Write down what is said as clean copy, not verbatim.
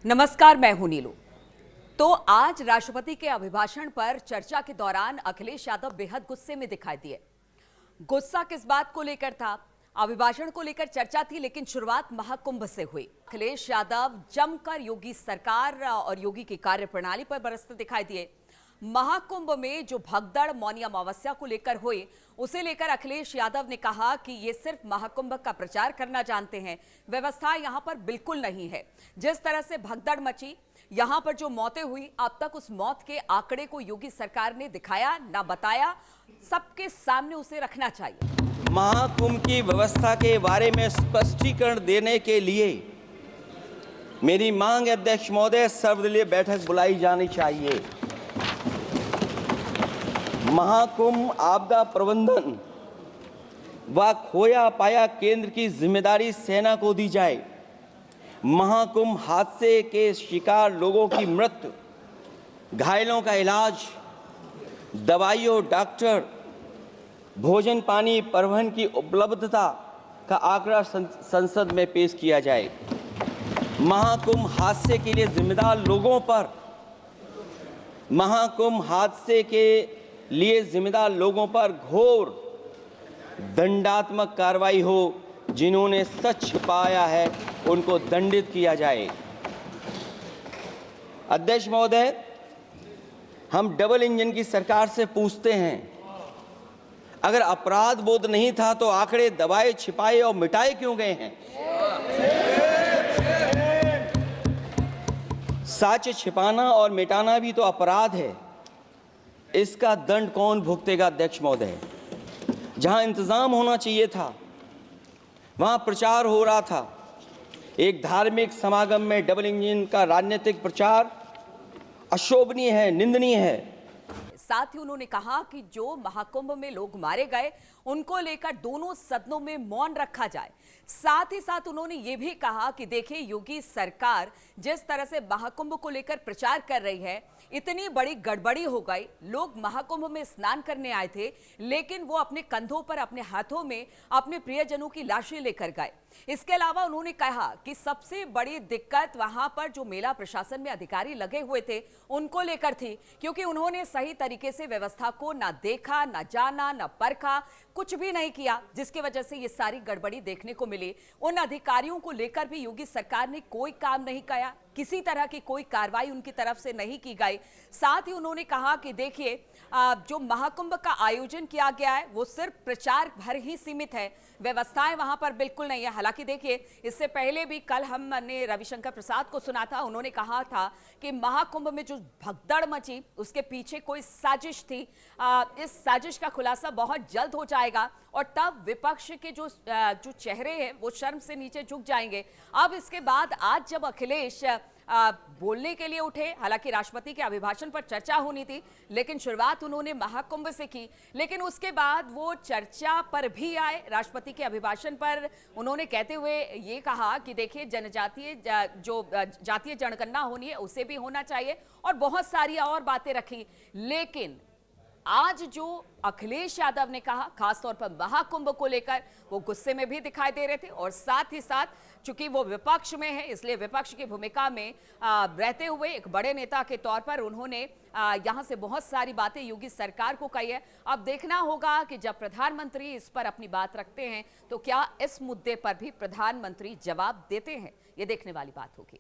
नमस्कार, मैं हूं नीलू। तो आज राष्ट्रपति के अभिभाषण पर चर्चा के दौरान अखिलेश यादव बेहद गुस्से में दिखाई दिए। गुस्सा किस बात को लेकर था? अभिभाषण को लेकर चर्चा थी, लेकिन शुरुआत महाकुंभ से हुई। अखिलेश यादव जमकर योगी सरकार और योगी की कार्यप्रणाली पर बरसते दिखाई दिए। महाकुंभ में जो भगदड़ मौनी अमावस्या को लेकर हुई, उसे लेकर अखिलेश यादव ने कहा कि ये सिर्फ महाकुंभ का प्रचार करना जानते हैं, व्यवस्था यहां पर बिल्कुल नहीं है। जिस तरह से भगदड़ मची, यहां पर जो मौतें हुई, अब तक उस मौत के आंकड़े को योगी सरकार ने दिखाया ना बताया, सबके सामने उसे रखना चाहिए। महाकुंभ की व्यवस्था के बारे में स्पष्टीकरण देने के लिए मेरी मांग है, अध्यक्ष महोदय, सर्वदलीय बैठक बुलाई जानी चाहिए। महाकुंभ आपदा प्रबंधन व खोया पाया केंद्र की जिम्मेदारी सेना को दी जाए। महाकुंभ हादसे के शिकार लोगों की मृत्यु, घायलों का इलाज, दवाइयों, डॉक्टर, भोजन पानी, परिवहन की उपलब्धता का आंकड़ा संसद में पेश किया जाए। महाकुंभ हादसे के लिए जिम्मेदार लोगों पर घोर दंडात्मक कार्रवाई हो। जिन्होंने सच छिपाया है उनको दंडित किया जाए। अध्यक्ष महोदय, हम डबल इंजन की सरकार से पूछते हैं, अगर अपराध बोध नहीं था तो आंकड़े दबाए, छिपाए और मिटाए क्यों गए हैं? सच छिपाना और मिटाना भी तो अपराध है। इसका दंड कौन भुगतेगा? अध्यक्ष महोदय, जहां इंतजाम होना चाहिए था वहां प्रचार हो रहा था। एक धार्मिक समागम में डबल इंजन का राजनीतिक प्रचार अशोभनीय है, निंदनीय है। साथ ही उन्होंने कहा कि जो महाकुंभ में लोग मारे गए, उनको लेकर दोनों सदनों में मौन रखा जाए। साथ ही साथ उन्होंने ये भी कहा कि देखिए, योगी सरकार जिस तरह से महाकुंभ को लेकर प्रचार कर रही है, इतनी बड़ी गड़बड़ी हो गई। लोग महाकुंभ में स्नान करने आए थे, लेकिन वो अपने कंधों पर, अपने हाथों में अपने प्रियजनों की लाशें लेकर गए। इसके अलावा उन्होंने कहा कि सबसे बड़ी दिक्कत वहां पर जो मेला प्रशासन में अधिकारी लगे हुए थे, उनको लेकर थी, क्योंकि उन्होंने सही तरीके से व्यवस्था को ना देखा, ना जाना, ना परखा, कुछ भी नहीं किया, जिसकी वजह से ये सारी गड़बड़ी देखने को मिली। उन अधिकारियों को लेकर भी योगी सरकार ने कोई काम नहीं किया, किसी तरह की कोई कार्रवाई उनकी तरफ से नहीं की गई। साथ ही उन्होंने कहा कि देखिए, जो महाकुंभ का आयोजन किया गया है वो सिर्फ प्रचार भर ही सीमित है, व्यवस्थाएं वहां पर बिल्कुल नहीं है। हालांकि देखिए, इससे पहले भी कल हमने रविशंकर प्रसाद को सुना था, उन्होंने कहा था कि महाकुंभ में जो भगदड़ मची उसके पीछे कोई साजिश थी। इस साजिश का खुलासा बहुत जल्द हो जाएगा और तब विपक्ष के जो चेहरे हैं वो शर्म से नीचे झुक जाएंगे। अब इसके बाद आज जब अखिलेश बोलने के लिए उठे, हालांकि राष्ट्रपति के अभिभाषण पर चर्चा होनी थी, लेकिन शुरुआत उन्होंने महाकुंभ से की। लेकिन उसके बाद वो चर्चा पर भी आए, राष्ट्रपति के अभिभाषण पर उन्होंने कहते हुए ये कहा कि देखिए, जनजातीय जो जातीय जनगणना होनी है उसे भी होना चाहिए, और बहुत सारी और बातें रखी। लेकिन आज जो अखिलेश यादव ने कहा, खासतौर पर महाकुंभ को लेकर, वो गुस्से में भी दिखाई दे रहे थे, और साथ ही साथ चूंकि वो विपक्ष में है, इसलिए विपक्ष की भूमिका में रहते हुए एक बड़े नेता के तौर पर उन्होंने यहां से बहुत सारी बातें योगी सरकार को कही है। अब देखना होगा कि जब प्रधानमंत्री इस पर अपनी बात रखते हैं तो क्या इस मुद्दे पर भी प्रधानमंत्री जवाब देते हैं, ये देखने वाली बात होगी।